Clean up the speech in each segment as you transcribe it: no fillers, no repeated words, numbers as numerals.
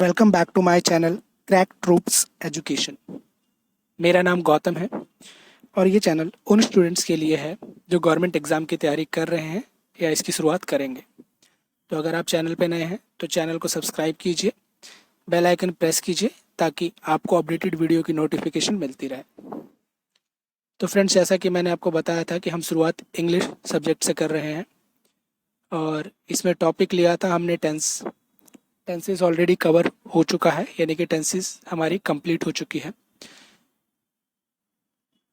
Welcome back to my channel crack troops education. मेरा नाम गौतम है और ये चैनल उन स्टूडेंट्स के लिए है जो गवर्नमेंट एग्ज़ाम की तैयारी कर रहे हैं या इसकी शुरुआत करेंगे। तो अगर आप चैनल पे नए हैं तो चैनल को सब्सक्राइब कीजिए, बेल आइकन प्रेस कीजिए ताकि आपको अपडेटेड वीडियो की नोटिफिकेशन मिलती रहे। तो फ्रेंड्स, जैसा कि मैंने आपको बताया था कि हम शुरुआत इंग्लिश सब्जेक्ट से कर रहे हैं और इसमें टॉपिक लिया था हमने टेंसेस ऑलरेडी कवर हो चुका है, यानी कि टेंसेस हमारी कंप्लीट हो चुकी है।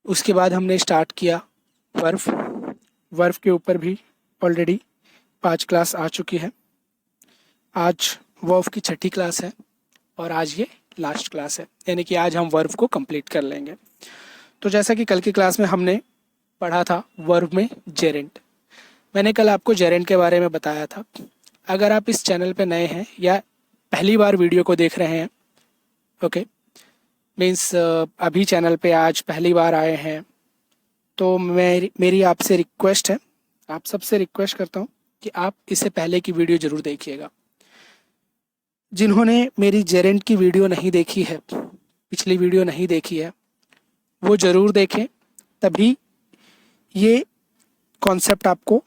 उसके बाद हमने स्टार्ट किया वर्व के ऊपर भी ऑलरेडी 5 क्लास आ चुकी है। आज वर्व की 6ठी क्लास है और आज ये लास्ट क्लास है, यानी कि आज हम वर्व को कंप्लीट कर लेंगे। तो जैसा कि कल की क्लास में हमने पढ़ा था वर्व में जेरेंट। मैंने कल आपको जेरेंट के बारे में बताया था। अगर आप इस चैनल पे नए हैं या पहली बार वीडियो को देख रहे हैं, ओके, मीन्स अभी चैनल पे आज पहली बार आए हैं, तो मेरी आपसे रिक्वेस्ट है, आप सबसे रिक्वेस्ट करता हूँ कि आप इससे पहले की वीडियो ज़रूर देखिएगा। जिन्होंने मेरी जेरेंट की वीडियो नहीं देखी है, पिछली वीडियो नहीं देखी है, वो ज़रूर देखें, तभी ये कॉन्सेप्ट आपको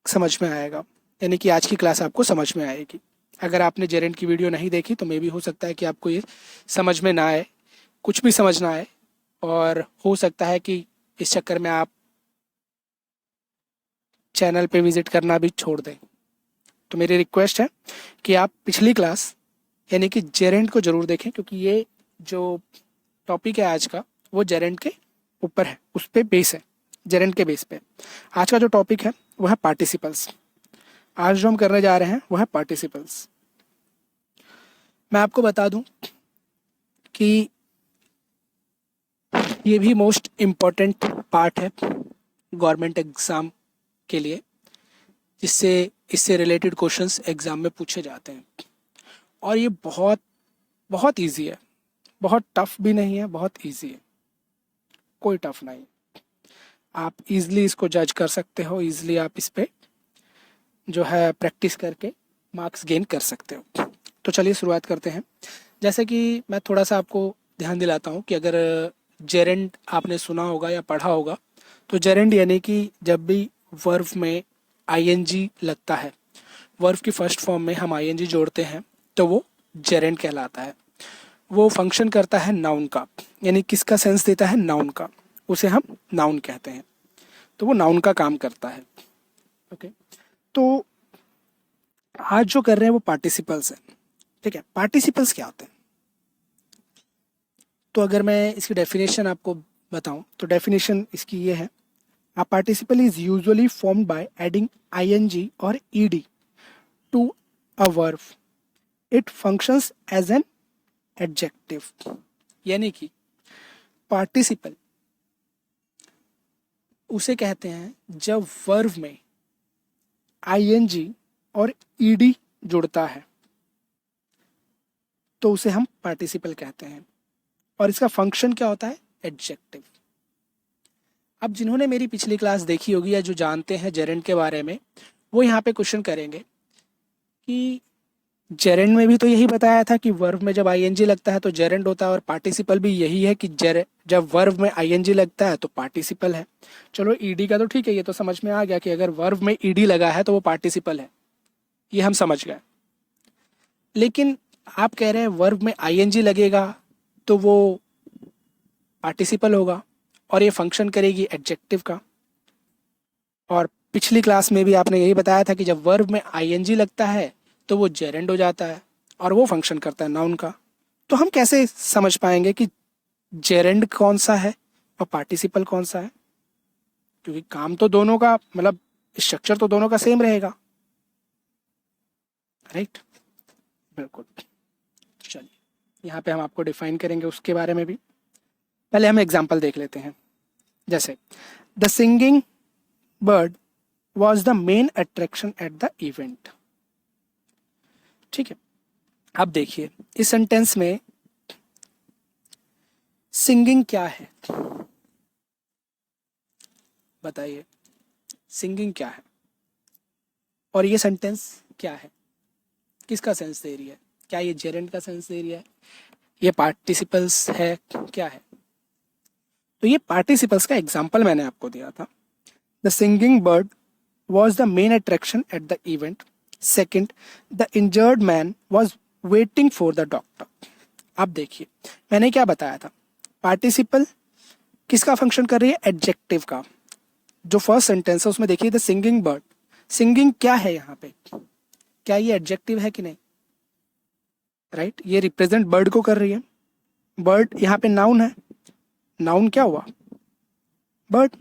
समझ में आएगा, यानी कि आज की क्लास आपको समझ में आएगी। अगर आपने जेरेंट की वीडियो नहीं देखी तो मे भी हो सकता है कि आपको ये समझ में ना आए, कुछ भी समझ ना आए, और हो सकता है कि इस चक्कर में आप चैनल पे विज़िट करना भी छोड़ दें। तो मेरी रिक्वेस्ट है कि आप पिछली क्लास यानी कि जेरेंट को ज़रूर देखें, क्योंकि ये जो टॉपिक है आज का वो जेरेंट के ऊपर है, उस पर बेस है, जेरेंट के बेस पे। आज का जो टॉपिक है वो है पार्टिसिपल्स। आज जो हम करने जा रहे हैं वो है पार्टिसिपल्स। मैं आपको बता दूं कि ये भी मोस्ट इम्पॉर्टेंट पार्ट है गवर्नमेंट एग्ज़ाम के लिए, जिससे इससे रिलेटेड क्वेश्चंस एग्ज़ाम में पूछे जाते हैं। और ये बहुत बहुत ईजी है, बहुत टफ भी नहीं है, बहुत ईजी है, कोई टफ नहीं। आप इजीली इसको जज कर सकते हो, इजीली आप इस पे जो है प्रैक्टिस करके मार्क्स गेन कर सकते हो। तो चलिए शुरुआत करते हैं। जैसे कि मैं थोड़ा सा आपको ध्यान दिलाता हूँ कि अगर जेरेंट आपने सुना होगा या पढ़ा होगा, तो जेरेंट यानी कि जब भी वर्ब में आईएनजी लगता है, वर्ब की फर्स्ट फॉर्म में हम आईएनजी जोड़ते हैं, तो वो जेरेंट कहलाता है। वो फंक्शन करता है नाउन का, यानी किसका सेंस देता है, नाउन का, उसे हम नाउन कहते हैं। तो वो नाउन का काम करता है। ओके, तो आज जो कर रहे हैं वो पार्टिसिपल्स है। ठीक है, पार्टिसिपल्स क्या होते हैं? तो अगर मैं इसकी डेफिनेशन आपको बताऊं तो डेफिनेशन इसकी ये है: a participle is usually formed by adding I N G और E D to a verb. It functions as an adjective. यानी कि पार्टिसिपल उसे कहते हैं जब वर्ब में आईएनजी और ईडी जुड़ता है, तो उसे हम पार्टिसिपल कहते हैं। और इसका फंक्शन क्या होता है, एडजेक्टिव। अब जिन्होंने मेरी पिछली क्लास देखी होगी या जो जानते हैं जेरेंट के बारे में, वो यहाँ पे क्वेश्चन करेंगे कि जेरेंट में भी तो यही बताया था कि वर्ब में जब आईएनजी लगता है तो जेरेंट होता है, और पार्टिसिपल भी यही है कि जब वर्ब में आईएनजी लगता है तो पार्टिसिपल है। चलो, ईडी का तो ठीक है, ये तो समझ में आ गया कि अगर वर्ब में ईडी लगा है तो वो पार्टिसिपल है, ये हम समझ गए। लेकिन आप कह रहे हैं वर्ब में आईएनजी लगेगा तो वो पार्टिसिपल होगा और ये फंक्शन करेगी एडजेक्टिव का। और पिछली क्लास में भी आपने यही बताया था कि जब वर्ब में आईएनजी लगता है तो वो जेरेंड हो जाता है और वो फंक्शन करता है नाउन का। तो हम कैसे समझ पाएंगे कि जेरेंड कौन सा है और पार्टिसिपल कौन सा है? क्योंकि काम तो दोनों का, मतलब स्ट्रक्चर तो दोनों का सेम रहेगा, राइट? बिल्कुल। चलिए, यहाँ पे हम आपको डिफाइन करेंगे उसके बारे में भी। पहले हम एग्जाम्पल देख लेते हैं। जैसे the singing bird was the main attraction at the event. ठीक है, अब देखिए इस सेंटेंस में सिंगिंग क्या है, बताइए, सिंगिंग क्या है और ये सेंटेंस क्या है, किसका सेंस दे रही है? क्या ये जेरेंड का सेंस दे रहा है, ये पार्टिसिपल्स है, क्या है? तो ये पार्टिसिपल्स का एग्जाम्पल मैंने आपको दिया था। The singing bird was the main attraction at the event. Second, the injured man was waiting for the doctor. अब देखिए मैंने क्या बताया था, पार्टिसिपल किसका फंक्शन कर रही है, एडजेक्टिव का। जो फर्स्ट सेंटेंस है उसमें देखिए द सिंगिंग बर्ड, सिंगिंग क्या है यहाँ पे, क्या ये एडजेक्टिव है कि नहीं, राइट? ये रिप्रेजेंट बर्ड को कर रही है। बर्ड यहाँ पे नाउन है, नाउन क्या हुआ, bird,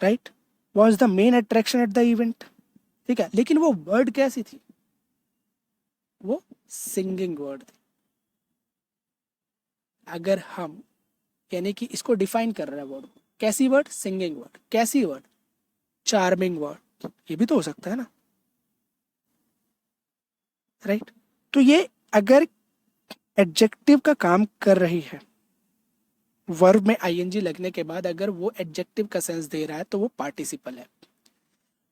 right? Was the main attraction at the event, ठीक है। लेकिन वो बर्ड कैसी थी, वो सिंगिंग वर्ड थी। अगर हम यानी कि इसको डिफाइन कर रहे हैं वर्ड, कैसी वर्ड, सिंगिंग वर्ड, कैसी वर्ड, चार्मिंग वर्ड, ये भी तो हो सकता है ना, राइट? तो ये अगर एडजेक्टिव का काम कर रही है, वर्ब में आईएनजी लगने के बाद अगर वो एडजेक्टिव का सेंस दे रहा है तो वो पार्टिसिपल है।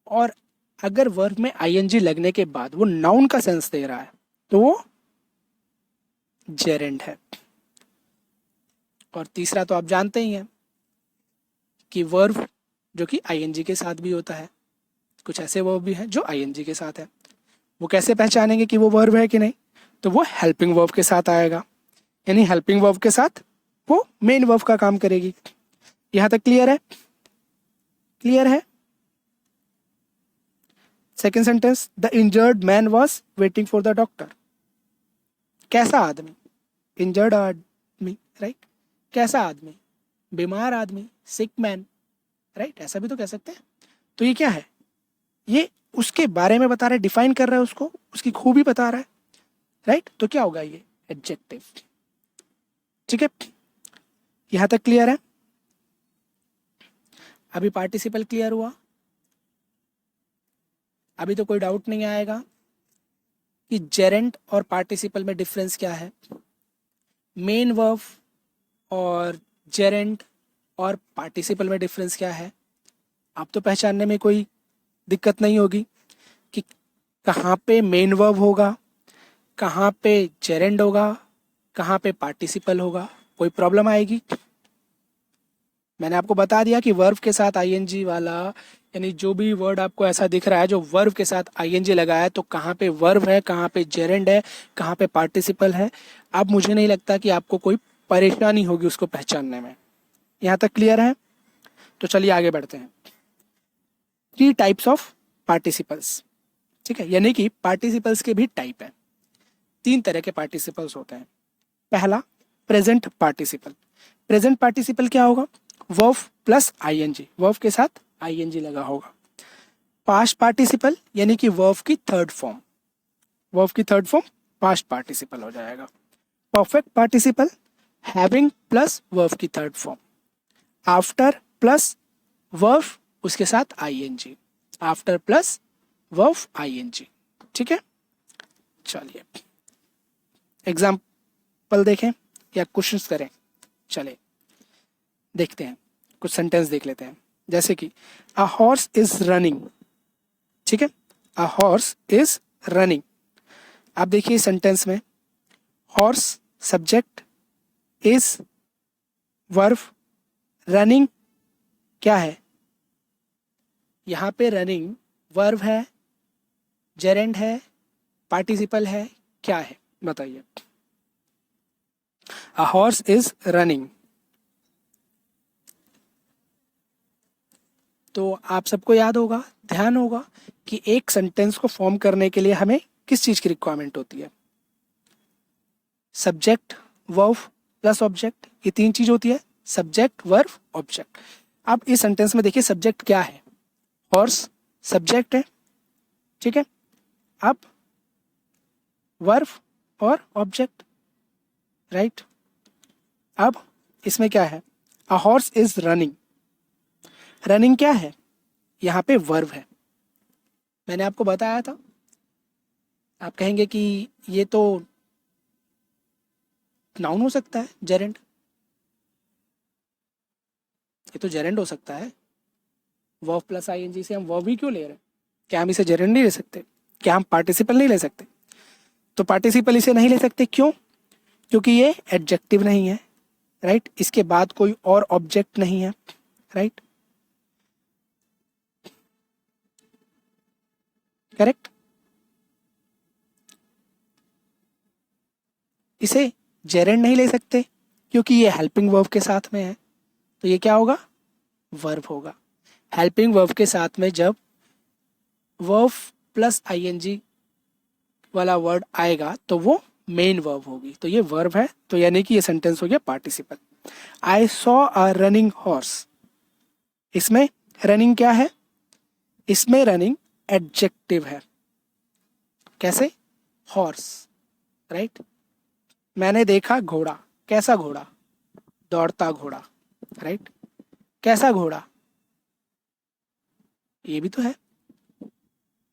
और अगर वर्ब में आईएनजी लगने के बाद वो नाउन का सेंस दे रहा है तो वो जेरेंड है। और तीसरा तो आप जानते ही हैं कि वर्ब जो कि आईएनजी के साथ भी होता है, कुछ ऐसे वर्ब भी हैं जो आईएनजी के साथ है। वो कैसे पहचानेंगे कि वो वर्ब है कि नहीं, तो वो हेल्पिंग वर्ब के साथ आएगा, यानी हेल्पिंग वर्ब के साथ वो मेन वर्ब का काम करेगी। यहां तक क्लियर है? क्लियर है? Second sentence, the injured man was waiting for the doctor. कैसा आदमी, इंजर्ड आदमी, राइट? कैसा आदमी, बीमार आदमी, सिक मैन, राइट? ऐसा भी तो कह सकते हैं। तो ये क्या है, ये उसके बारे में बता रहा है, डिफाइन कर रहा है उसको, उसकी खूबी बता रहा है, राइट? तो क्या होगा, ये एडजेक्टिव। ठीक है, यहां तक क्लियर है? अभी पार्टिसिपल क्लियर हुआ? अभी तो कोई डाउट नहीं आएगा कि जेरेंट और पार्टिसिपल में डिफरेंस क्या है, मेन वर्ब और जेरेंट और पार्टिसिपल में डिफरेंस क्या है। आप तो पहचानने में कोई दिक्कत नहीं होगी कि कहाँ पे मेन वर्ब होगा, कहाँ पे जेरेंड होगा, कहाँ पे पार्टिसिपल होगा, कोई प्रॉब्लम आएगी? मैंने आपको बता दिया कि वर्ब के साथ आईएनजी वाला, यानी जो भी वर्ड आपको ऐसा दिख रहा है जो वर्ब के साथ आईएनजी लगा है, तो कहाँ पे वर्ब है, कहाँ पे जेरेंड है, कहाँ पे पार्टिसिपल है। अब मुझे नहीं लगता कि आपको कोई परेशानी होगी उसको पहचानने में। यहाँ तक क्लियर है? तो चलिए आगे बढ़ते हैं। 3 टाइप्स ऑफ पार्टिसिपल्स, ठीक है, यानी कि पार्टिसिपल्स के भी टाइप है। 3 तरह के पार्टिसिपल्स होते हैं। पहला, प्रेजेंट पार्टिसिपल। प्रेजेंट पार्टिसिपल क्या होगा, वर्ब प्लस आईएनजी, वर्ब के साथ आईएनजी लगा होगा। पास्ट पार्टिसिपल यानी कि वर्ब की थर्ड फॉर्म, वर्ब की थर्ड फॉर्म पास्ट पार्टिसिपल हो जाएगा। Perfect participle, having plus verb की third form, after plus verb उसके साथ I N G, after plus verb I N G. ठीक है, चलिए एग्जाम्पल देखें या क्वेश्चंस करें। चले देखते हैं, कुछ सेंटेंस देख लेते हैं। जैसे कि अ हॉर्स इज रनिंग, ठीक है, अ हॉर्स इज रनिंग। आप देखिए सेंटेंस में horse subject, is verb, running क्या है, यहाँ पे रनिंग वर्ब है, जेरेंड है, पार्टिसिपल है, क्या है बताइए। A horse is running. तो आप सबको याद होगा, ध्यान होगा कि एक सेंटेंस को फॉर्म करने के लिए हमें किस चीज की रिक्वायरमेंट होती है, सब्जेक्ट, वर्ब प्लस ऑब्जेक्ट, ये 3 चीज होती है, सब्जेक्ट, वर्ब, ऑब्जेक्ट। अब इस सेंटेंस में देखिए सब्जेक्ट क्या है, हॉर्स सब्जेक्ट है, ठीक है। अब वर्ब और ऑब्जेक्ट, राइट। अब इसमें क्या है, a horse is running, running क्या है, यहाँ पे वर्ब है, मैंने आपको बताया था। आप कहेंगे कि ये तो नाउन हो सकता है, जेरेंड, ये तो जेरेंड हो सकता है, वर्ब प्लस आईएनजी से हम वर्ब ही क्यों ले रहे हैं, क्या हम इसे जेरेंड नहीं ले सकते, क्या हम पार्टिसिपल नहीं ले सकते? तो पार्टिसिपल इसे नहीं ले सकते, क्यों? क्योंकि ये एडजेक्टिव नहीं है, राइट? इसके बाद कोई और ऑब्जेक्ट नहीं है, राइट? करेक्ट। इसे जेरेंड नहीं ले सकते क्योंकि ये हेल्पिंग वर्ब के साथ में है, तो ये क्या होगा? वर्ब होगा। हेल्पिंग वर्ब के साथ में जब वर्ब प्लस आईएनजी वाला वर्ड आएगा तो वो मेन वर्ब होगी, तो ये वर्ब है, तो यानी कि ये सेंटेंस हो गया participle. I saw a running horse, इसमें रनिंग क्या है? इसमें रनिंग एडजेक्टिव है। कैसे? Horse, right? मैंने देखा घोड़ा, कैसा घोड़ा? दौड़ता घोड़ा, राइट? कैसा घोड़ा? ये भी तो है,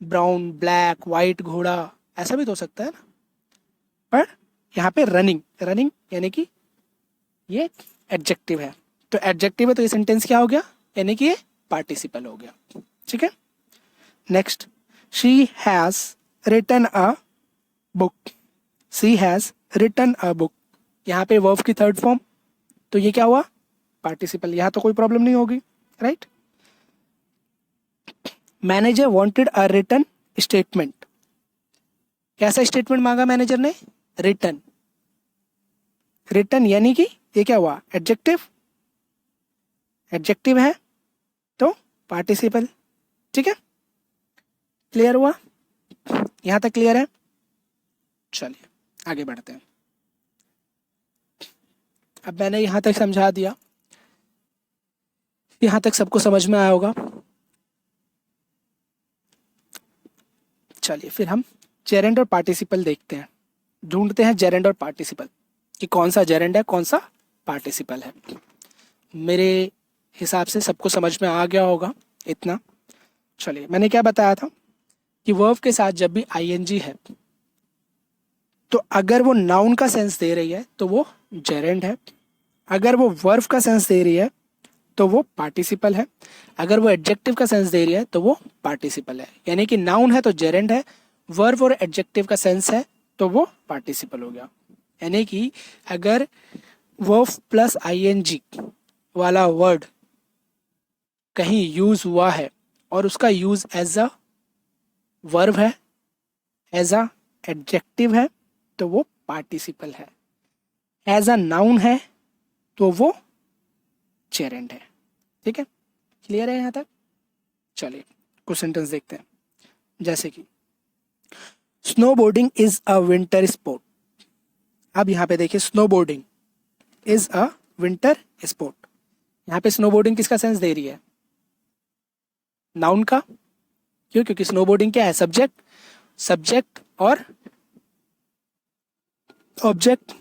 ब्राउन, ब्लैक, वाइट घोड़ा, ऐसा भी तो हो सकता है ना। पर यहाँ पे रनिंग, रनिंग यानी कि ये एडजेक्टिव है, तो एडजेक्टिव है तो ये सेंटेंस क्या हो गया? यानी कि ये पार्टिसिपल हो गया। ठीक है, next, she has written a book. She has written a book, यहाँ पे वर्ब की थर्ड फॉर्म, तो ये क्या हुआ? पार्टिसिपल। यहाँ तो कोई प्रॉब्लम नहीं होगी, right? Manager wanted a written statement, कैसा स्टेटमेंट मांगा मैनेजर ने? रिटन। रिटन यानी कि ये क्या हुआ? एडजेक्टिव। एडजेक्टिव है तो पार्टिसिपल। ठीक है, क्लियर हुआ? यहां तक क्लियर है? चलिए आगे बढ़ते हैं। अब मैंने यहां तक समझा दिया, यहां तक सबको समझ में आया होगा। चलिए फिर हम जेरेंड और पार्टिसिपल देखते हैं, ढूंढते हैं जेरेंड और पार्टिसिपल कि कौन सा जेरेंड है कौन सा पार्टिसिपल है। मेरे हिसाब से सबको समझ में आ गया होगा इतना। चलिए, मैंने क्या बताया था कि वर्ब के साथ जब भी आईएनजी है तो अगर वो नाउन का सेंस दे रही है तो वो जेरेंड है, अगर वो वर्ब का सेंस दे रही है तो वो पार्टिसिपल है, अगर वो एडजेक्टिव का सेंस दे रही है तो वो पार्टिसिपल है। यानी कि नाउन है तो जेरेंड है, वर्ब और एडजेक्टिव का सेंस है तो वो पार्टिसिपल हो गया। यानी कि अगर वर्ब प्लस आईएनजी वाला वर्ड कहीं यूज हुआ है और उसका यूज एज अ वर्ब है, एज अ एडजेक्टिव है, तो वो पार्टिसिपल है, एज अ नाउन है तो वो जेरेंड है। ठीक है, क्लियर है यहाँ तक? चलिए कुछ सेंटेंस देखते हैं, जैसे कि snowboarding is a winter sport. अब यहाँ पे देखिए, snowboarding is a winter sport, यहाँ पे स्नोबोर्डिंग किसका सेंस दे रही है? नाउन का। क्यों? क्योंकि स्नोबोर्डिंग क्या है? सब्जेक्ट, सब्जेक्ट और object.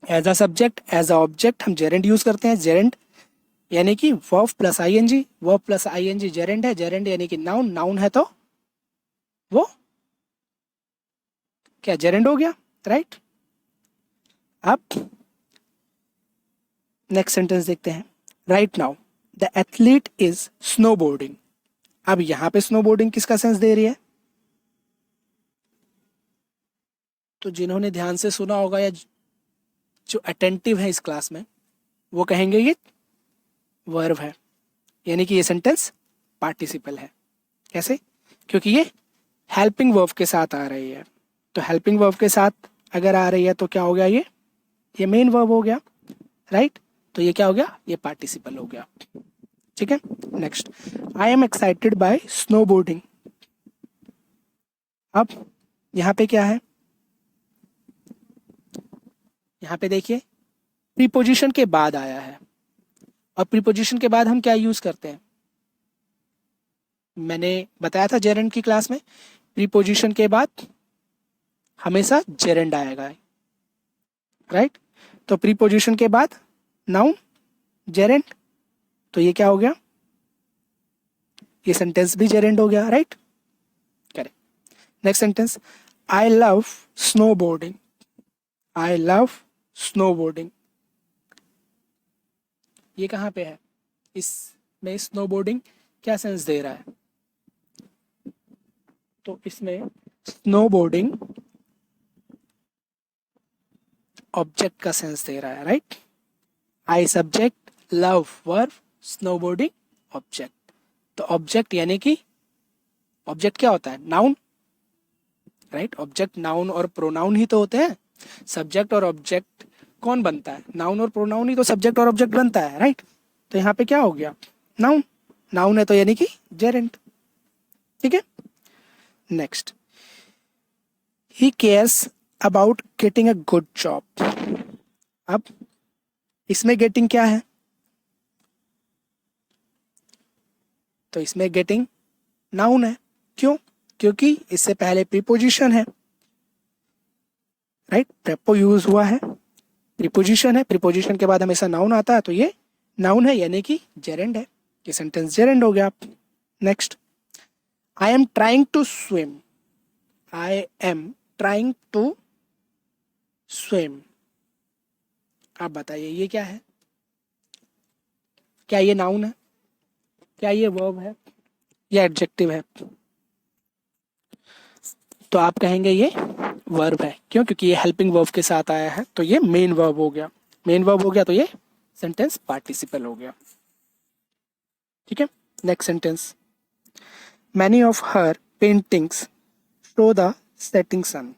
As a subject, as a object हम जेरेंड यूज करते हैं। जेरेंड यानी कि verb plus ING, verb plus ING gerund है, जेरेंड यानी कि नाउन, नाउन है तो वो क्या? जेरेंड हो गया, राइट? अब नेक्स्ट सेंटेंस देखते हैं। Right now the athlete is snowboarding. अब यहां पे स्नोबोर्डिंग किसका सेंस दे रही है? तो जिन्होंने ध्यान से सुना होगा या जो अटेंटिव है इस क्लास में, वो कहेंगे ये वर्ब है, यानी कि ये सेंटेंस पार्टिसिपल है। कैसे? क्योंकि ये हेल्पिंग वर्ब के साथ आ रही है, तो हेल्पिंग वर्ब के साथ अगर आ रही है तो क्या हो गया? ये मेन वर्ब हो गया, राइट? तो ये क्या हो गया? ये पार्टिसिपल हो गया। ठीक है, next, I am excited by snowboarding. अब यहाँ पे क्या है? यहाँ पे देखिए, प्रीपोजिशन के बाद आया है, और प्रीपोजिशन के बाद हम क्या यूज करते हैं? मैंने बताया था जेरेंड की क्लास में, प्रीपोजिशन के बाद हमेशा जेरेंड आएगा, राइट? तो प्रीपोजिशन के बाद नाउन, जेरेंड, तो ये क्या हो गया? ये सेंटेंस भी जेरेंड हो गया, right? Correct. Next sentence, I love snowboarding. I love snowboarding, ये कहाँ पे है? इसमें स्नोबोर्डिंग क्या सेंस दे रहा है? तो इसमें स्नोबोर्डिंग ऑब्जेक्ट का सेंस दे रहा है, right. I subject, love verb, snowboarding object. तो ऑब्जेक्ट यानी कि ऑब्जेक्ट क्या होता है, नाउन, राइट। ऑब्जेक्ट नाउन और प्रोनाउन ही तो होते हैं। सब्जेक्ट और ऑब्जेक्ट कौन बनता है, नाउन और प्रोनाउन ही तो सब्जेक्ट और ऑब्जेक्ट बनता है, राइट। तो यहाँ पे क्या हो गया, नाउन। नाउन है तो यानी कि जेरेंट, ठीक है। Next, he cares about getting a good job. अब इसमें गेटिंग क्या है, तो इसमें गेटिंग नाउन है। क्यों, क्योंकि इससे पहले प्रीपोजिशन है, राइट। प्रेपो यूज हुआ है, प्रीपोजिशन है, प्रीपोजिशन के बाद हमेशा नाउन आता है, तो ये नाउन है यानी कि जेरेंड है। ये सेंटेंस जेरेंड हो गया। Next, I am trying to swim. I am trying to swim. आप बताइए ये क्या है, क्या ये नाउन है, क्या ये वर्ब है, या एडजेक्टिव है। तो आप कहेंगे ये वर्ब है। क्यों, क्योंकि ये हेल्पिंग वर्ब के साथ आया है, तो ये मेन वर्ब हो गया। मेन वर्ब हो गया तो ये सेंटेंस पार्टिसिपल हो गया, ठीक है। Next sentence, many of her paintings show the setting sun.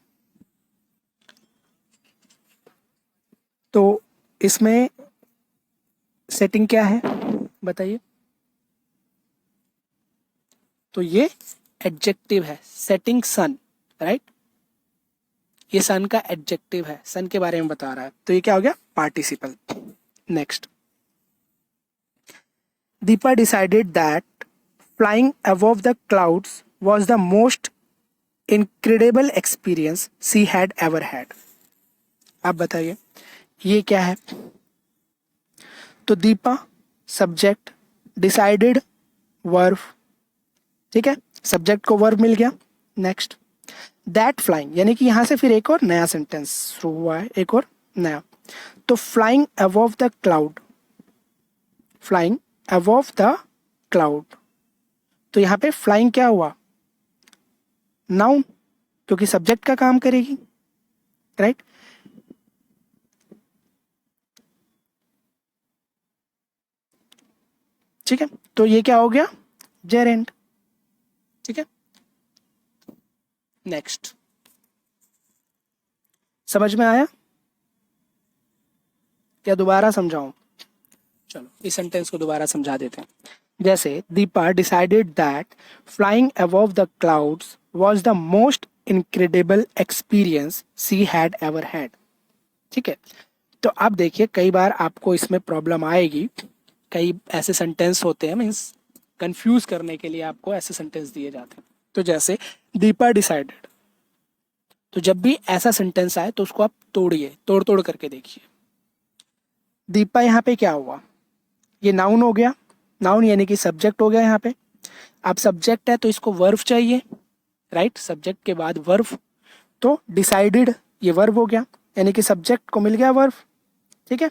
तो इसमें सेटिंग क्या है बताइए। तो ये एडजेक्टिव है, सेटिंग सन, राइट। ये सन का एडजेक्टिव है, सन के बारे में बता रहा है, तो ये क्या हो गया, participle. Next, Deepa decided that flying above the clouds was the most incredible experience she had ever had। आप बताइए ये क्या है। तो दीपा सब्जेक्ट, डिसाइडेड वर्ब, ठीक है, सब्जेक्ट को वर्ब मिल गया। नेक्स्ट, दैट फ्लाइंग, यानी कि यहां से फिर एक और नया सेंटेंस शुरू हुआ है, एक और नया। तो flying above the cloud, flying above the cloud, तो यहां पे फ्लाइंग क्या हुआ, नाउन, क्योंकि सब्जेक्ट का काम करेगी, राइट। ठीक है, तो ये क्या हो गया, जेरेंट, ठीक है। नेक्स्ट, समझ में आया, क्या दोबारा समझाऊं। चलो इस सेंटेंस को दोबारा समझा देते हैं। जैसे Deepa decided that flying above the clouds was the most incredible experience she had ever had, ठीक है। तो अब देखिए कई बार आपको इसमें प्रॉब्लम आएगी, कई ऐसे सेंटेंस होते हैं, मीन्स कंफ्यूज करने के लिए आपको ऐसे सेंटेंस दिए जाते हैं। तो जैसे दीपा डिसाइडेड, तो जब भी ऐसा सेंटेंस आए तो उसको आप तोड़िए, तोड़ तोड़ करके देखिए। दीपा यहाँ पे क्या हुआ, ये नाउन हो गया, नाउन यानी कि सब्जेक्ट हो गया यहाँ पे। अब सब्जेक्ट है तो इसको वर्ब चाहिए, राइट, सब्जेक्ट के बाद वर्ब, तो डिसाइडेड ये वर्ब हो गया, यानी कि सब्जेक्ट को मिल गया वर्ब, ठीक है।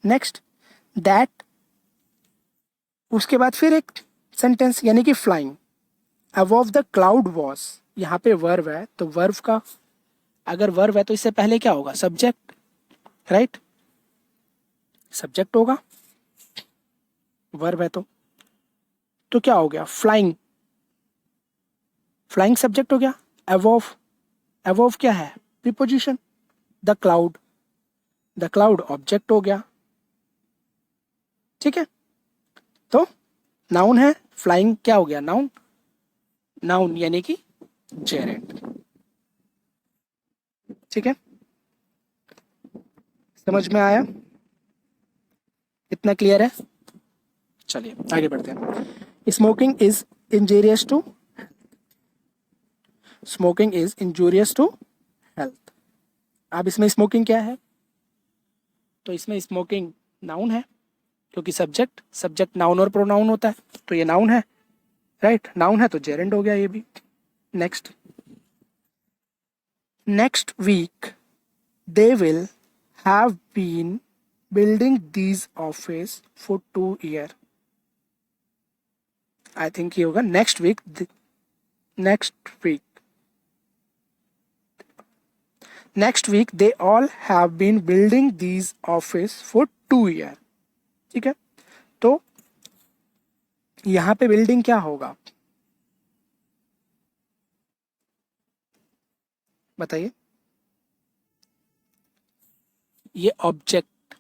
नेक्स्ट, दैट, उसके बाद फिर एक सेंटेंस यानी कि flying above the cloud was, यहाँ पे वर्ब है तो वर्ब का, अगर वर्ब है तो इससे पहले क्या होगा, सब्जेक्ट, राइट, सब्जेक्ट होगा, वर्ब है तो क्या हो गया, फ्लाइंग, फ्लाइंग सब्जेक्ट हो गया, अबव, अबव क्या है, प्रीपोजिशन, द क्लाउड ऑब्जेक्ट हो गया, ठीक है। तो नाउन है, फ्लाइंग क्या हो गया, नाउन, नाउन यानी कि जेरेंट, ठीक है। समझ में आया, इतना क्लियर है। चलिए आगे बढ़ते हैं। Smoking is injurious to, smoking is injurious to health. अब इसमें स्मोकिंग क्या है, तो इसमें स्मोकिंग नाउन है, क्योंकि सब्जेक्ट, सब्जेक्ट नाउन और प्रोनाउन होता है, तो ये नाउन है, राइट, नाउन है तो जेरेंड हो गया ये भी। Next, next week they will have been building these office for 2 years। I think ये होगा next week, next week next week they all have been building these office for 2 year. ठीक है, तो यहां पे बिल्डिंग क्या होगा बताइए। ये ऑब्जेक्ट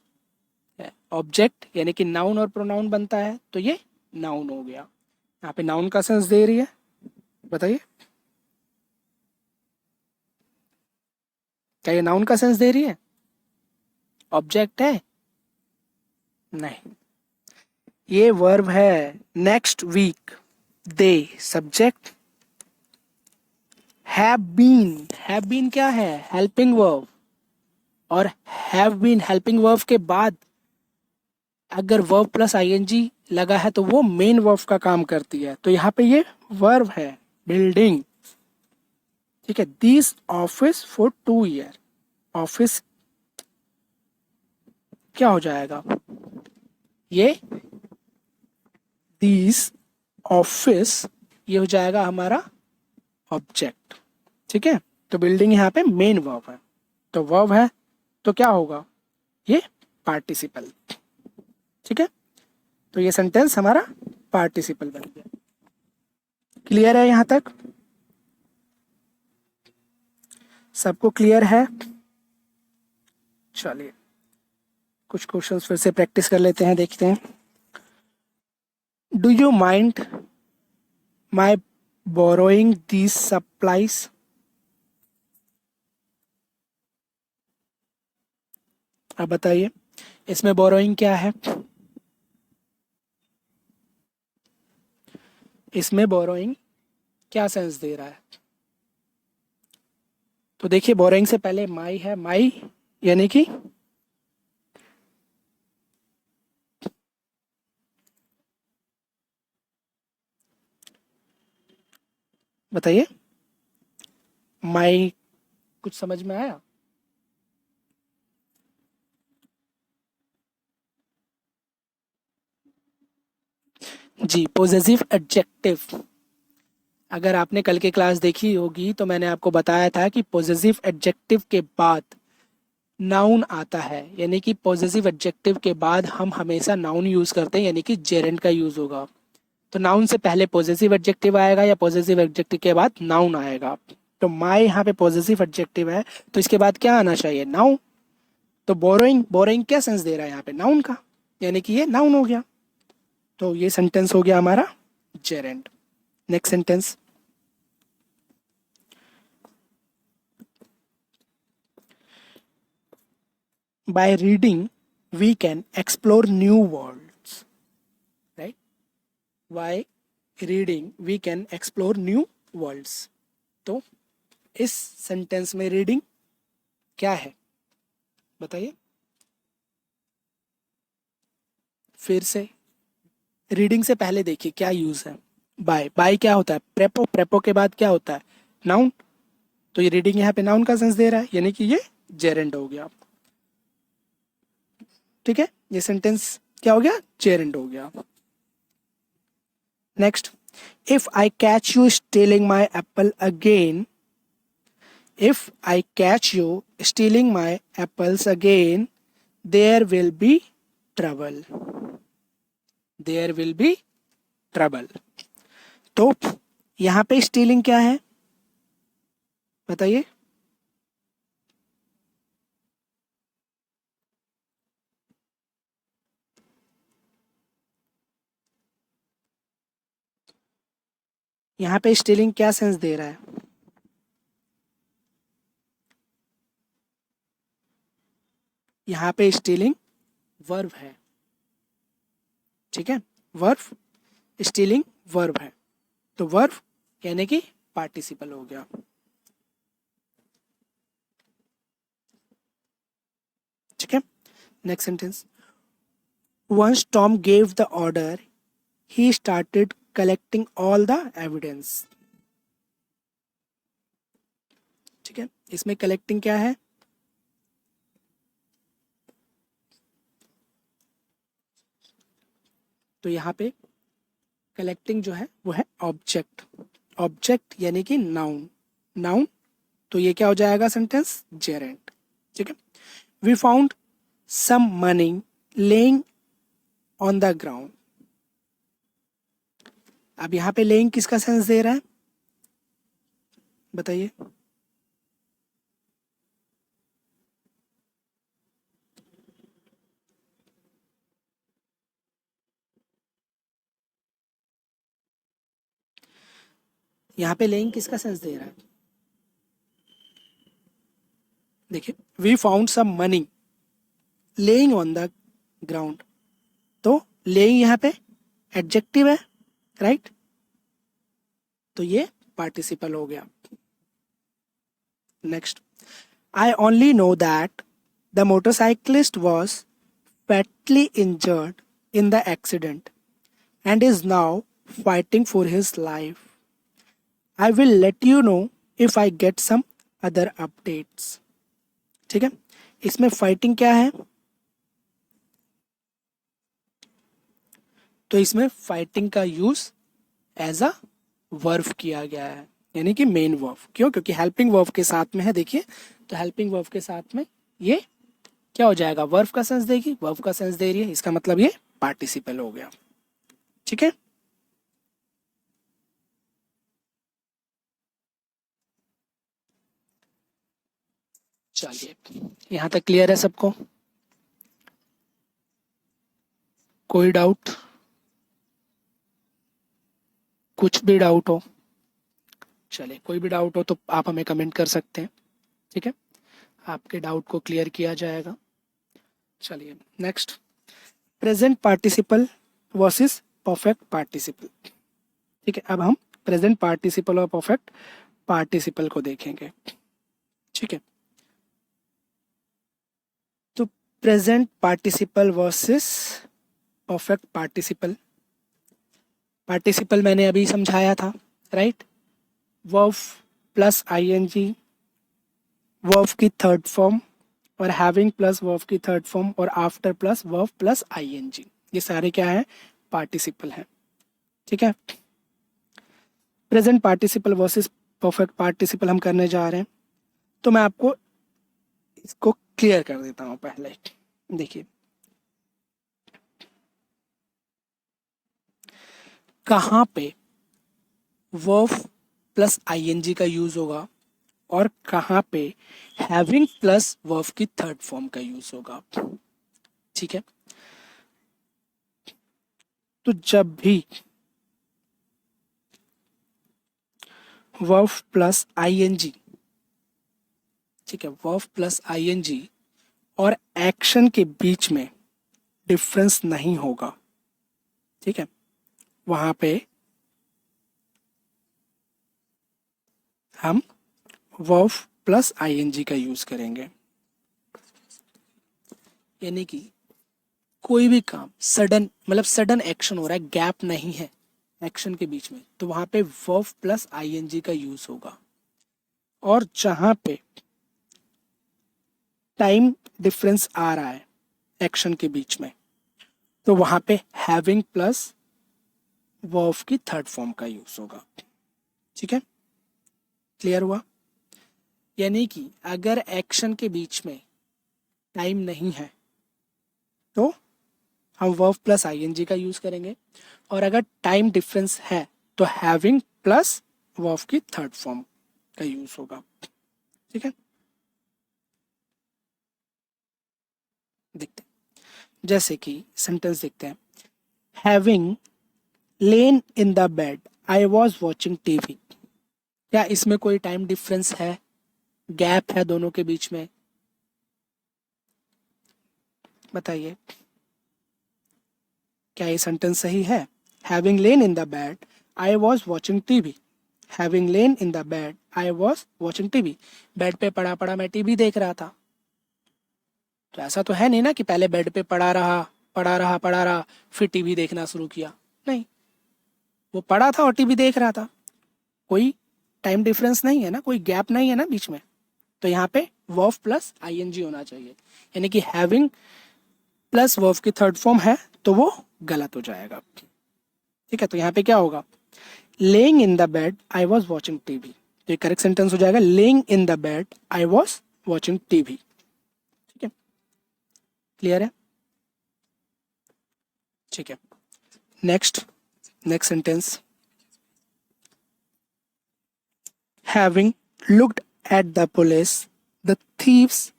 है, ऑब्जेक्ट यानी कि नाउन और प्रोनाउन बनता है, तो ये नाउन हो गया। यहाँ पे नाउन का सेंस दे रही है, बताइए क्या ये नाउन का सेंस दे रही है? ऑब्जेक्ट है? नहीं, ये वर्ब है। Next week they subject, have been क्या है? Helping verb. और हैव बीन हेल्पिंग वर्ब के बाद अगर वर्ब प्लस आईएनजी लगा है तो वो मेन वर्ब का काम करती है, तो यहाँ पे ये वर्ब है बिल्डिंग। ठीक है, this office for 2 year, office क्या हो जाएगा? ये दिस ऑफिस, ये हो जाएगा हमारा ऑब्जेक्ट। ठीक है, तो बिल्डिंग यहाँ पे मेन वर्ब है, तो वर्ब है तो क्या होगा? ये पार्टिसिपल। ठीक है, तो ये सेंटेंस हमारा पार्टिसिपल बन गया। क्लियर है यहाँ तक? सबको क्लियर है? चलिए कुछ क्वेश्चंस फिर से प्रैक्टिस कर लेते हैं, देखते हैं। Do you mind my borrowing these supplies? अब बताइए इसमें बोरोइंग क्या है? इसमें बोरोइंग क्या सेंस दे रहा है? तो देखिए बोरोइंग से पहले माई है, माई यानी कि बताइए माई, कुछ समझ में आया? जी, पोजेसिव एडजेक्टिव। अगर आपने कल की क्लास देखी होगी तो मैंने आपको बताया था कि पोजेसिव एडजेक्टिव के बाद नाउन आता है, यानी कि पॉजिटिव एडजेक्टिव के बाद हम हमेशा नाउन यूज करते हैं, यानी कि जेरेंट का यूज होगा। तो नाउन से पहले पॉजिटिव एडजेक्टिव आएगा या पॉजिटिव एडजेक्टिव के बाद नाउन आएगा। तो माई यहाँ पे पॉजिटिव एडजेक्टिव है, तो इसके बाद क्या आना चाहिए? नाउन। तो बोरोइंग, बोरोइंग क्या सेंस दे रहा है यहाँ पे? नाउन का, यानी कि ये नाउन हो गया। तो ये सेंटेंस हो गया हमारा Geraint. Next sentence, by reading we can explore new worlds, right? By reading we can explore new worlds। तो इस सेंटेंस में रीडिंग क्या है बताइए? फिर से रीडिंग से पहले देखिए क्या यूज है। बाय, बाय क्या होता है? प्रेपो, प्रेपो के बाद क्या होता है? नाउन। तो ये रीडिंग यहाँ पे नाउन का सेंस दे रहा है, यानी कि ये जेरेंट हो गया। ठीक है, ये सेंटेंस क्या हो गया? जेरेंट हो गया। Next, if I catch you stealing my Apple again, if I catch you stealing my apples again, there will be trouble, there will be trouble। तो यहाँ पे स्टीलिंग क्या है बताइए? यहाँ पे स्टीलिंग क्या सेंस दे रहा है? यहाँ पे स्टीलिंग वर्ब है। ठीक है, वर्ब, स्टीलिंग वर्ब है, तो वर्ब यानी कि पार्टिसिपल हो गया। ठीक है, next sentence, once Tom gave the order he started collecting all the evidence. ठीक है, इसमें कलेक्टिंग क्या है? तो यहाँ पे कलेक्टिंग जो है वो है ऑब्जेक्ट, ऑब्जेक्ट यानी कि नाउन, नाउन तो ये क्या हो जाएगा सेंटेंस, जेरेंट। ठीक है। We found some money laying on the ground. अब यहाँ पे लेइंग किसका सेंस दे रहा है, बताइए। यहाँ पे लेइंग किसका सेंस दे रहा है, देखिए, we found some money laying on the ground, तो लेइंग यहाँ पे एडजेक्टिव है, राइट, तो ये पार्टिसिपल हो गया। Next, I only know that the motorcyclist was fatally injured in the accident and is now fighting for his life. I will let you know if I get some other updates. ठीक है, इसमें fighting क्या है, तो इसमें fighting का use as a verb किया गया है, यानी कि मेन वर्ब। क्यों, क्योंकि हेल्पिंग वर्ब के साथ में है, देखिए, तो हेल्पिंग वर्ब के साथ में ये क्या हो जाएगा, वर्ब का सेंस देगी, वर्ब का सेंस दे रही है, इसका मतलब ये पार्टिसिपल हो गया। ठीक है, चलिए, यहां तक क्लियर है सबको, कोई डाउट, कुछ भी डाउट हो, चलिए, कोई भी डाउट हो तो आप हमें कमेंट कर सकते हैं। ठीक है, आपके डाउट को क्लियर किया जाएगा। चलिए next, present participle versus perfect participle. ठीक है, अब हम प्रेजेंट पार्टिसिपल और परफेक्ट पार्टिसिपल को देखेंगे। ठीक है, तो present participle versus perfect participle, participle मैंने अभी समझाया था, right, verb plus ING, verb की थर्ड फॉर्म, और हैविंग प्लस वर्ब की थर्ड फॉर्म, और after plus verb plus ING, ये सारे क्या है, पार्टिसिपल हैं। ठीक है, present participle versus perfect participle हम करने जा रहे हैं, तो मैं आपको इसको क्लियर कर देता हूं पहले। देखिए, कहाँ पे वर्ब प्लस आईएनजी का यूज होगा और कहाँ पे हैविंग प्लस वर्ब की थर्ड फॉर्म का यूज होगा। ठीक है, तो जब भी वर्ब प्लस आईएनजी, ठीक है, वर्ब प्लस आईएनजी और एक्शन के बीच में डिफरेंस नहीं होगा, ठीक है, वहां पे हम वर्ब प्लस आईएनजी का यूज करेंगे। यानी कि कोई भी काम सडन, मतलब सडन एक्शन हो रहा है, गैप नहीं है एक्शन के बीच में, तो वहां पे वर्ब प्लस आईएनजी का यूज होगा। और जहां पे टाइम डिफरेंस आ रहा है एक्शन के बीच में, तो वहां पे हैविंग प्लस वर्ब की थर्ड फॉर्म का यूज होगा। ठीक है, क्लियर हुआ। यानी कि अगर एक्शन के बीच में टाइम नहीं है तो हम वर्ब प्लस आईएनजी का यूज करेंगे, और अगर टाइम डिफरेंस है तो हैविंग प्लस वर्ब की थर्ड फॉर्म का यूज होगा। ठीक है, देखते हैं, जैसे कि सेंटेंस देखते हैं, having lane in the bed I was watching TV. क्या इसमें कोई टाइम डिफरेंस है, गैप है दोनों के बीच में, बताइए, क्या ये सेंटेंस सही है। Having lane in the bed I was watching TV, having lane in the bed I was watching TV, bed पे पड़ा पड़ा मैं टीवी देख रहा था। तो ऐसा तो है नहीं ना कि पहले बेड पे पड़ा रहा फिर टीवी देखना शुरू किया, नहीं, वो पड़ा था और टीवी देख रहा था, कोई टाइम डिफरेंस नहीं है ना, कोई गैप नहीं है ना बीच में, तो यहाँ पे वर्ब प्लस आईएनजी होना चाहिए, यानी कि हैविंग प्लस वर्ब की थर्ड फॉर्म है तो वो गलत हो जाएगा। ठीक है, तो यहाँ पे क्या होगा, laying in the bed I was watching TV, तो ये करेक्ट सेंटेंस हो जाएगा laying in the bed I was watching TV. ठीक है, क्लियर है? ठीक है, next sentence, having looked at the police the thieves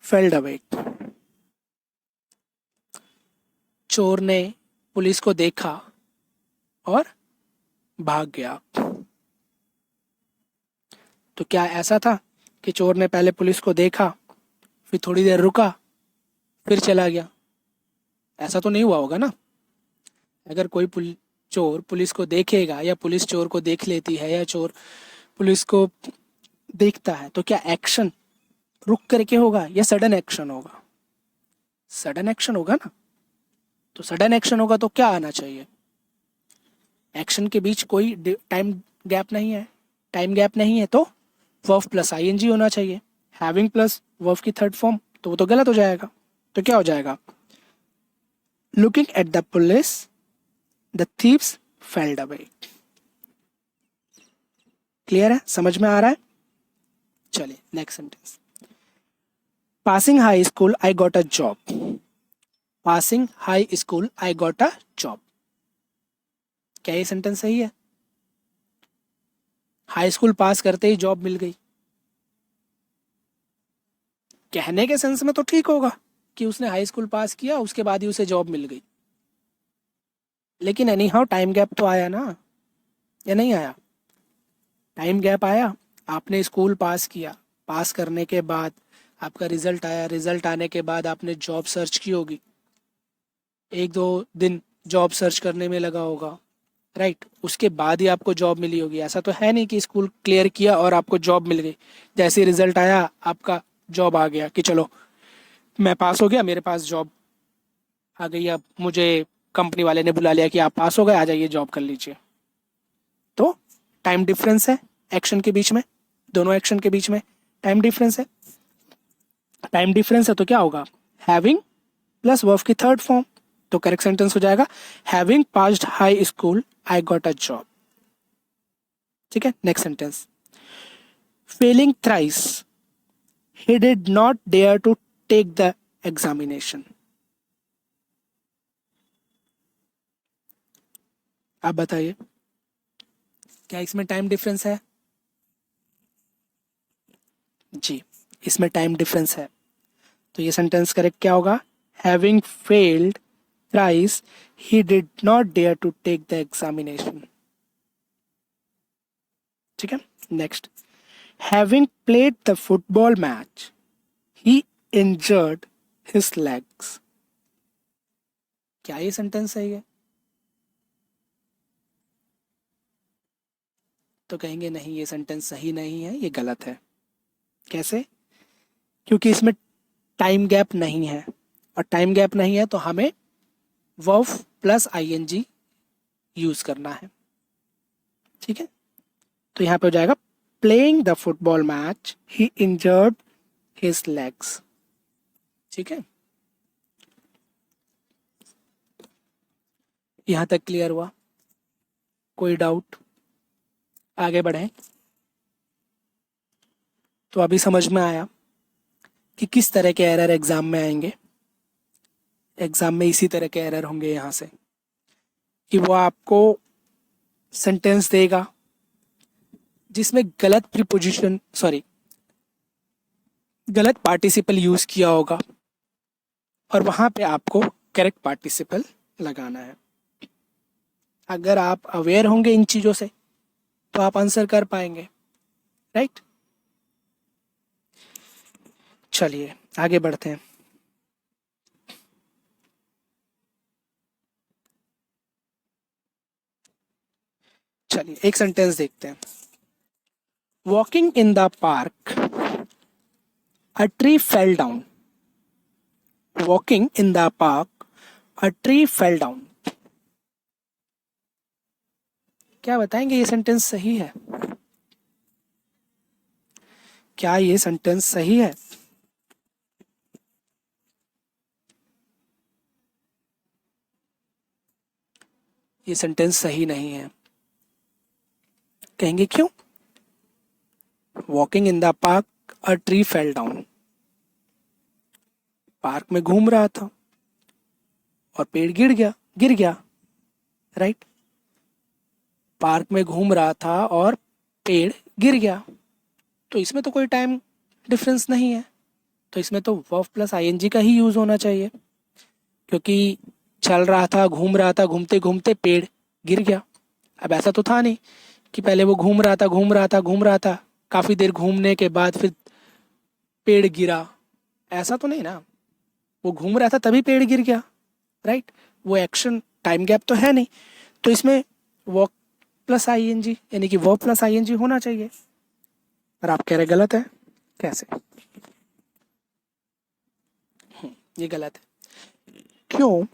failed away. चोर ने पुलिस को देखा और भाग गया। तो क्या ऐसा था कि चोर ने पहले पुलिस को देखा, फिर थोड़ी देर रुका, फिर चला गया? ऐसा तो नहीं हुआ होगा ना। अगर कोई चोर पुलिस को देखेगा या पुलिस चोर को देख लेती है या चोर पुलिस को देखता है तो क्या एक्शन रुक करके होगा या सडन एक्शन होगा? सडन एक्शन होगा ना। तो सडन एक्शन होगा तो क्या आना चाहिए? एक्शन के बीच कोई टाइम गैप नहीं है। टाइम गैप नहीं है तो वर्ब प्लस आईएनजी होना चाहिए। हैविंग प्लस वर्ब की थर्ड फॉर्म, तो वो तो गलत हो जाएगा। तो क्या हो जाएगा? Looking at the police the thieves failed away. Clear है? समझ में आ रहा है? चलिए next sentence, passing high school I got a job. Passing high school I got a job, क्या ये सेंटेंस सही है? हाई स्कूल पास करते ही जॉब मिल गई, कहने के सेंस में तो ठीक होगा कि उसने हाई स्कूल पास किया उसके बाद ही उसे जॉब मिल गई, लेकिन एनी हाउ टाइम गैप तो आया ना, या नहीं आया? टाइम गैप आया। आपने स्कूल पास किया, पास करने के बाद आपका रिजल्ट आया, रिजल्ट आने के बाद आपने जॉब सर्च की होगी, एक दो दिन जॉब सर्च करने में लगा होगा, राइट? उसके बाद ही आपको जॉब मिली होगी। ऐसा तो है नहीं कि स्कूल क्लियर किया और आपको जॉब मिल गई, जैसे रिजल्ट आया आपका जॉब आ गया कि चलो मैं पास हो गया, मेरे पास जॉब आ गई, अब मुझे कंपनी वाले ने बुला लिया कि आप पास हो गए, आ जाइए जॉब कर लीजिए। तो टाइम डिफरेंस है एक्शन के बीच में, दोनों एक्शन के बीच में टाइम डिफरेंस है। टाइम डिफरेंस है तो क्या होगा? हैविंग प्लस वर्ब की थर्ड फॉर्म, तो करेक्ट सेंटेंस हो जाएगा having passed high school I got a job. ठीक है, next sentence, failing thrice he did not dare to take the examination. आप बताइए, क्या इसमें टाइम डिफरेंस है? जी, इसमें टाइम डिफरेंस है। तो ये सेंटेंस करेक्ट क्या होगा? Having failed thrice he did not dare to take the examination. ठीक है, next, having played the football match he injured his legs. क्या ये सेंटेंस सही है? तो कहेंगे नहीं, ये सेंटेंस सही नहीं है, ये गलत है। कैसे? क्योंकि इसमें टाइम गैप नहीं है, और टाइम गैप नहीं है तो हमें वर्ब प्लस आईएनजी यूज करना है। ठीक है, तो यहाँ पे हो जाएगा playing the football match he injured his legs. ठीक है, यहाँ तक क्लियर हुआ? कोई डाउट? आगे बढ़े। तो अभी समझ में आया कि किस तरह के एरर एग्जाम में आएंगे। एग्जाम में इसी तरह के एरर होंगे यहाँ से, कि वो आपको सेंटेंस देगा जिसमें गलत प्रीपोजिशन, सॉरी, गलत पार्टिसिपल यूज किया होगा, और वहां पे आपको करेक्ट पार्टिसिपल लगाना है। अगर आप अवेयर होंगे इन चीजों से तो आप आंसर कर पाएंगे, राइट? चलिए आगे बढ़ते हैं। चलिए एक सेंटेंस देखते हैं, walking in the park a tree fell down. Walking in the park a tree fell down, क्या बताएंगे ये सेंटेंस सही है? क्या ये सेंटेंस सही है? ये सेंटेंस सही नहीं है। कहेंगे क्यों? Walking in the park a tree fell down. Park में घूम रहा था और पेड़ गिर गया, राइट। पार्क में घूम रहा था और पेड़ गिर गया, तो इसमें तो कोई टाइम डिफरेंस नहीं है, तो इसमें तो वर्ब प्लस आईएनजी का ही यूज होना चाहिए, क्योंकि चल रहा था, घूम रहा था, घूमते घूमते पेड़ गिर गया। अब ऐसा तो था नहीं कि पहले वो घूम रहा था, काफी देर घूमने के बाद फिर पेड़ गिरा, ऐसा तो नहीं ना। वो घूम रहा था तभी पेड़ गिर गया, राइट। वो एक्शन टाइम गैप तो है नहीं, तो इसमें वॉक प्लस आईएनजी यानी कि वर्ब प्लस आईएनजी होना चाहिए। पर आप कह रहे गलत है, कैसे? ये गलत है। क्यों?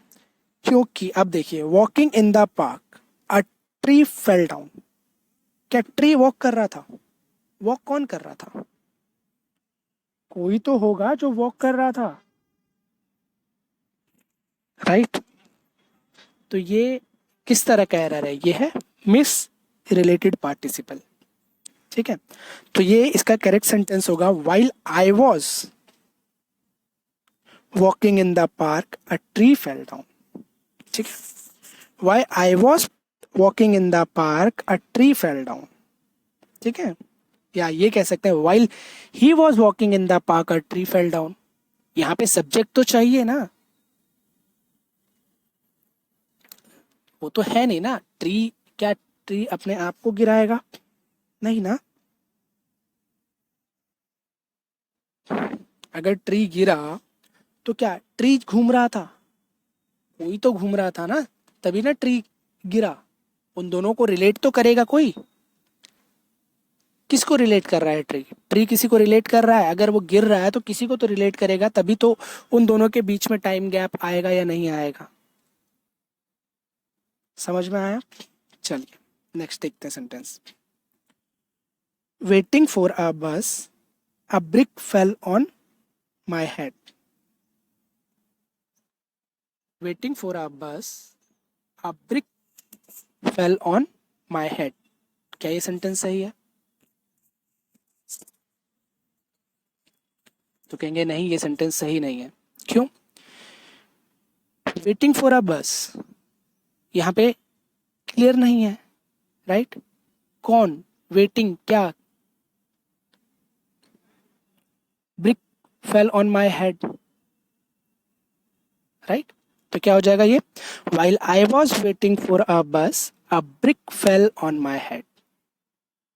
क्योंकि अब देखिए, walking in the park a tree fell down. क्या ट्री वॉक कर रहा था? वॉक कौन कर रहा था? कोई तो होगा जो वॉक कर रहा था, राइट। तो ये किस तरह का एरर है? ये है मिस रिलेटेड पार्टिसिपल, ठीक है। तो ये इसका करेक्ट सेंटेंस होगा, while I was walking in the park a tree fell down, ठीक है। Why I was walking in the park a tree fell down, ठीक है। या ये कह सकते हैं, while he was walking in the park a tree fell down. यहाँ पे सब्जेक्ट तो चाहिए ना, वो तो है नहीं ना। ट्री, क्या ट्री अपने आप को गिराएगा? नहीं ना। अगर ट्री गिरा तो क्या ट्री घूम रहा था? कोई तो घूम रहा था ना, तभी ना ट्री गिरा। उन दोनों को रिलेट तो करेगा कोई। किसको रिलेट कर रहा है? ट्री। ट्री किसी को रिलेट कर रहा है, अगर वो गिर रहा है तो किसी को तो रिलेट करेगा, तभी तो उन दोनों के बीच में टाइम गैप आएगा या नहीं आएगा। समझ में आया? चलिए नेक्स्ट देखते हैं sentence. Waiting for a bus a brick fell on my head. Waiting for a bus a brick fell on my head. क्या ये सेंटेंस सही है? तो कहेंगे नहीं, ये सेंटेंस सही नहीं है। क्यों? वेटिंग फॉर अ बस यहाँ पे क्लियर नहीं है, राइट। कौन? वेटिंग, क्या? Brick fell on my head, right. तो क्या हो जाएगा ये? While I was waiting for a bus a brick fell on my head,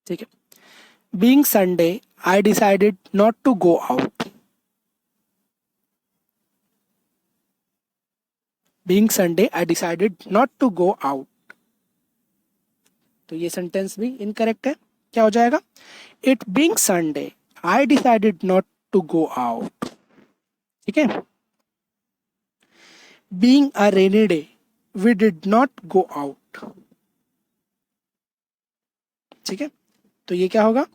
ठीक है। Being Sunday I decided not to go out. Being Sunday I decided not to go out, तो ये sentence भी इनकरेक्ट है। क्या हो जाएगा? It being Sunday I decided not to go out, ठीक है। Being a rainy day we did not go out, ठीक है। तो ये क्या होगा?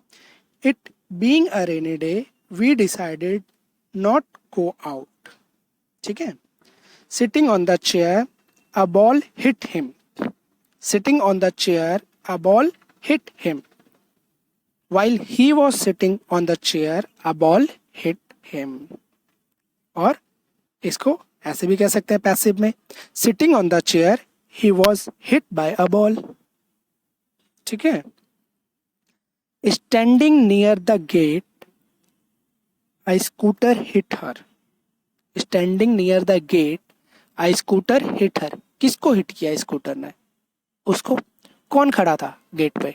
It being a rainy day we decided not go out, ठीक है। Sitting on the chair a ball hit him. Sitting on the chair a ball hit him. While he was sitting on the chair, a ball hit him. और इसको ऐसे भी कह सकते हैं passive में, sitting on the chair he was hit by a ball, ठीक है। Standing near the gate a scooter hit her. Standing near the gate a scooter hit her. किसको हिट किया स्कूटर ने? उसको। कौन खड़ा था गेट पे?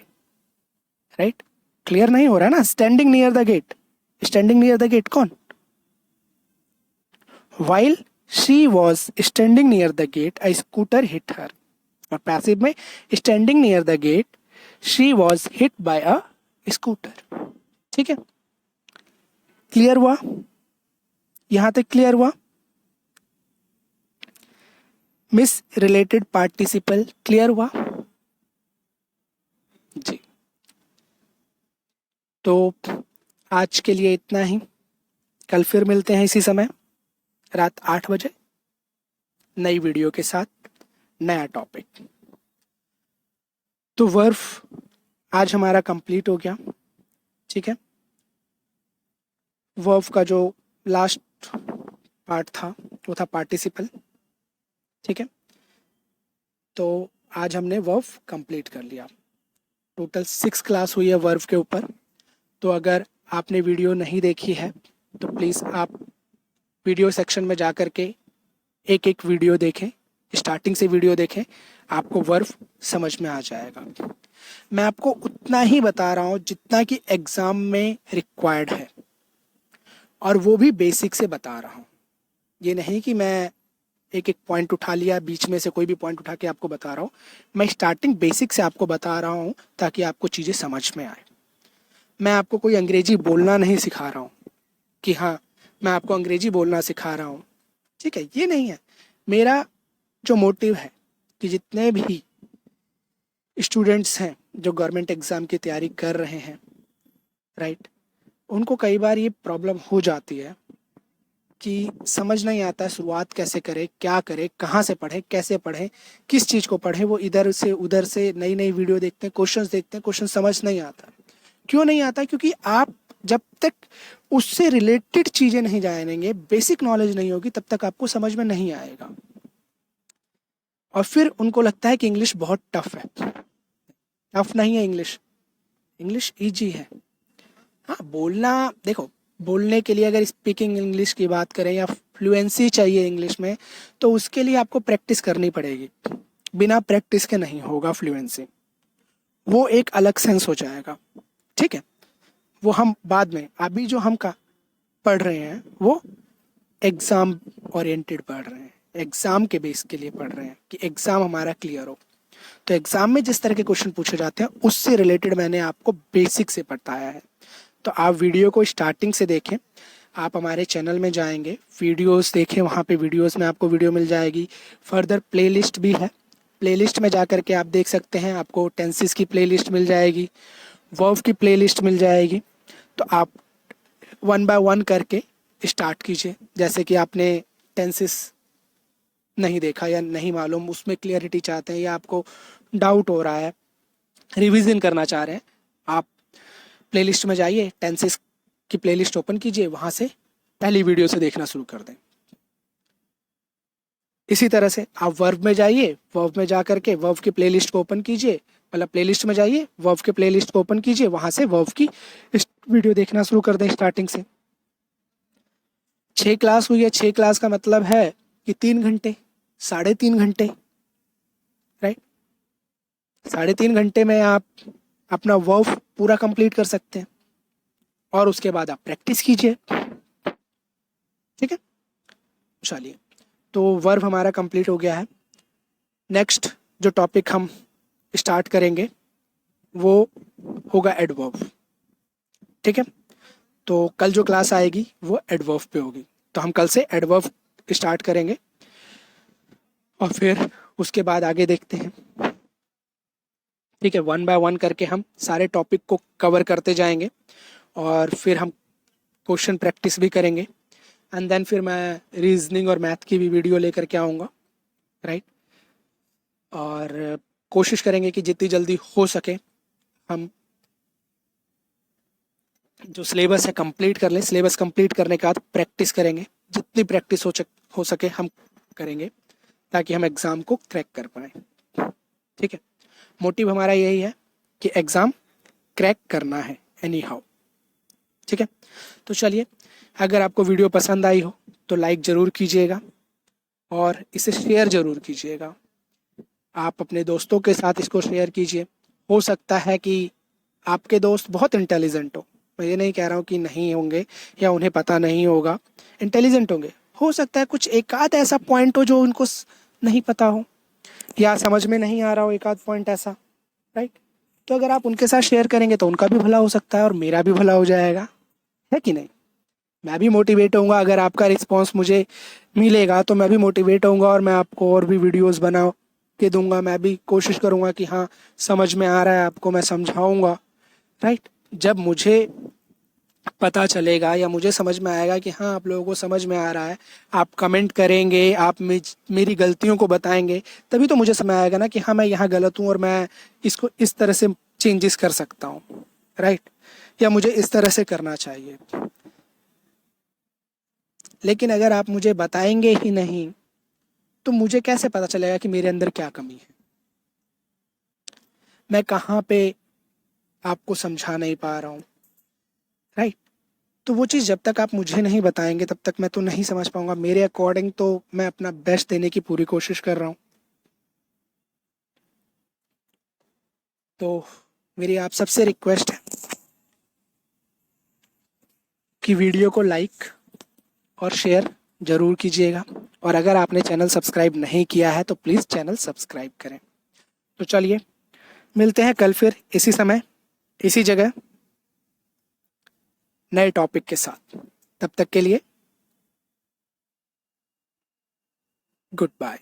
राइट। क्लियर नहीं हो रहा है ना? Standing near the gate, standing near the gate कौन? While she was standing near the gate, a scooter hit her. और पैसिव में standing near the gate, she was hit by a scooter. ठीक है, क्लियर हुआ? यहां तक clear हुआ? Miss related participle clear हुआ? जी। तो आज के लिए इतना ही। कल फिर मिलते हैं इसी समय रात 8 बजे नई वीडियो के साथ, नया टॉपिक। तो वर्फ आज हमारा कंप्लीट हो गया, ठीक है। वर्ब का जो लास्ट पार्ट था वो था पार्टिसिपल। ठीक है, तो आज हमने वर्ब कंप्लीट कर लिया। टोटल 6 क्लास हुई है वर्ब के ऊपर। तो अगर आपने वीडियो नहीं देखी है तो प्लीज़ आप वीडियो सेक्शन में जा कर के एक एक वीडियो देखें, स्टार्टिंग से वीडियो देखें, आपको वर्ब समझ में आ जाएगा। मैं आपको उतना ही बता रहा हूँ जितना कि एग्ज़ाम में रिक्वायर्ड है, और वो भी बेसिक से बता रहा हूँ। ये नहीं कि मैं एक एक पॉइंट उठा लिया, बीच में से कोई भी पॉइंट उठा के आपको बता रहा हूँ। मैं स्टार्टिंग बेसिक से आपको बता रहा हूँ ताकि आपको चीज़ें समझ में आए। मैं आपको कोई अंग्रेजी बोलना नहीं सिखा रहा हूँ कि हाँ मैं आपको अंग्रेजी बोलना सिखा रहा हूँ, ठीक है, ये नहीं है। मेरा जो मोटिव है कि जितने भी स्टूडेंट्स हैं जो गवर्नमेंट एग्ज़ाम की तैयारी कर रहे हैं, राइट, उनको कई बार ये प्रॉब्लम हो जाती है कि समझ नहीं आता है शुरुआत कैसे करें, क्या करें, कहाँ से पढ़ें, कैसे पढ़ें, किस चीज़ को पढ़ें। वो इधर से उधर से नई नई वीडियो देखते हैं, क्वेश्चंस देखते हैं, क्वेश्चन समझ नहीं आता। क्यों नहीं आता? क्योंकि आप जब तक उससे रिलेटेड चीज़ें नहीं जानेंगे, बेसिक नॉलेज नहीं होगी, तब तक आपको समझ में नहीं आएगा। और फिर उनको लगता है कि इंग्लिश बहुत टफ है। टफ नहीं है इंग्लिश, इंग्लिश ईजी है। हाँ, बोलना, देखो, बोलने के लिए अगर स्पीकिंग इंग्लिश की बात करें या फ्लुएंसी चाहिए इंग्लिश में, तो उसके लिए आपको प्रैक्टिस करनी पड़ेगी। बिना प्रैक्टिस के नहीं होगा फ्लुएंसी, वो एक अलग सेंस हो जाएगा। ठीक है, वो हम बाद में, अभी जो हम का पढ़ रहे हैं वो एग्ज़ाम ओरिएंटेड पढ़ रहे हैं, एग्ज़ाम के बेस के लिए पढ़ रहे हैं कि एग्ज़ाम हमारा क्लियर हो। तो एग्ज़ाम में जिस तरह के क्वेश्चन पूछे जाते हैं उससे रिलेटेड मैंने आपको बेसिक से बताया है। तो आप वीडियो को स्टार्टिंग से देखें। आप हमारे चैनल में जाएंगे, वीडियोस देखें, वहाँ पे वीडियोस में आपको वीडियो मिल जाएगी। फर्दर प्लेलिस्ट भी है, प्लेलिस्ट में जा कर के आप देख सकते हैं, आपको टेंसेस की प्लेलिस्ट मिल जाएगी, वर्ब की प्लेलिस्ट मिल जाएगी। तो आप 1 बाय 1 करके स्टार्ट कीजिए। जैसे कि आपने टेंसेस नहीं देखा या नहीं मालूम, उसमें क्लियरिटी चाहते हैं या आपको डाउट हो रहा है, रिवीजन करना चाह रहे हैं, आप प्लेलिस्ट में जाइए, टेंसेस की प्लेलिस्ट ओपन कीजिए, वहाँ से पहली वीडियो से देखना शुरू कर दें। इसी तरह से आप वर्ब में जाइए, वर्ब में जा करके वर्ब की प्लेलिस्ट को ओपन कीजिए, मतलब प्लेलिस्ट में जाइए, वर्ब के प्लेलिस्ट को ओपन कीजिए, वहाँ से वर्ब की वीडियो देखना शुरू कर दें स्टार्टिंग से। 6 क्लास हुई है, 6 क्लास का मतलब है कि 3 घंटे, 3.5 घंटे, राइट। 3.5 घंटे में आप अपना वर्ब पूरा कंप्लीट कर सकते हैं और उसके बाद आप प्रैक्टिस कीजिए। ठीक है, चलिए, तो वर्ब हमारा कंप्लीट हो गया है। नेक्स्ट जो टॉपिक हम स्टार्ट करेंगे वो होगा एडवर्ब। ठीक है, तो कल जो क्लास आएगी वो एडवर्ब पे होगी, तो हम कल से एडवर्ब स्टार्ट करेंगे और फिर उसके बाद आगे देखते हैं। ठीक है, 1 बाय 1 करके हम सारे टॉपिक को कवर करते जाएंगे और फिर हम क्वेश्चन प्रैक्टिस भी करेंगे। एंड देन फिर मैं रीजनिंग और मैथ की भी वीडियो लेकर के आऊँगा, राइट। और कोशिश करेंगे कि जितनी जल्दी हो सके हम जो सिलेबस है कंप्लीट कर लें। सिलेबस कंप्लीट करने के बाद प्रैक्टिस करेंगे, जितनी प्रैक्टिस हो सके हम करेंगे ताकि हम एग्ज़ाम को क्रैक कर पाएँ। ठीक है, मोटिव हमारा यही है कि एग्ज़ाम क्रैक करना है एनी हाउ। ठीक है, तो चलिए, अगर आपको वीडियो पसंद आई हो तो लाइक ज़रूर कीजिएगा और इसे शेयर ज़रूर कीजिएगा। आप अपने दोस्तों के साथ इसको शेयर कीजिए। हो सकता है कि आपके दोस्त बहुत इंटेलिजेंट हो, मैं ये नहीं कह रहा हूँ कि नहीं होंगे या उन्हें पता नहीं होगा, इंटेलिजेंट होंगे। हो सकता है कुछ एक आध ऐसा पॉइंट हो जो उनको नहीं पता हो या समझ में नहीं आ रहा हो, एक आध पॉइंट ऐसा, राइट। तो अगर आप उनके साथ शेयर करेंगे तो उनका भी भला हो सकता है और मेरा भी भला हो जाएगा, है कि नहीं। मैं भी मोटिवेट होऊंगा, अगर आपका रिस्पांस मुझे मिलेगा तो मैं भी मोटिवेट होऊंगा और मैं आपको और भी वीडियोस बना के दूंगा। मैं भी कोशिश करूंगा कि हाँ समझ में आ रहा है आपको, मैं समझाऊंगा, राइट। जब मुझे पता चलेगा या मुझे समझ में आएगा कि हाँ आप लोगों को समझ में आ रहा है, आप कमेंट करेंगे, आप मेरी गलतियों को बताएंगे, तभी तो मुझे समझ आएगा ना कि हाँ मैं यहाँ गलत हूँ और मैं इसको इस तरह से चेंजेस कर सकता हूँ, राइट, या मुझे इस तरह से करना चाहिए। लेकिन अगर आप मुझे बताएंगे ही नहीं तो मुझे कैसे पता चलेगा कि मेरे अंदर क्या कमी है, मैं कहाँ पे आपको समझा नहीं पा रहा हूँ, राइट। तो वो चीज़ जब तक आप मुझे नहीं बताएंगे तब तक मैं तो नहीं समझ पाऊंगा। मेरे अकॉर्डिंग तो मैं अपना बेस्ट देने की पूरी कोशिश कर रहा हूँ। तो मेरी आप सबसे रिक्वेस्ट है कि वीडियो को लाइक और शेयर ज़रूर कीजिएगा, और अगर आपने चैनल सब्सक्राइब नहीं किया है तो प्लीज़ चैनल सब्सक्राइब करें। तो चलिए, मिलते हैं कल फिर इसी समय इसी जगह नए टॉपिक के साथ। तब तक के लिए गुड बाय।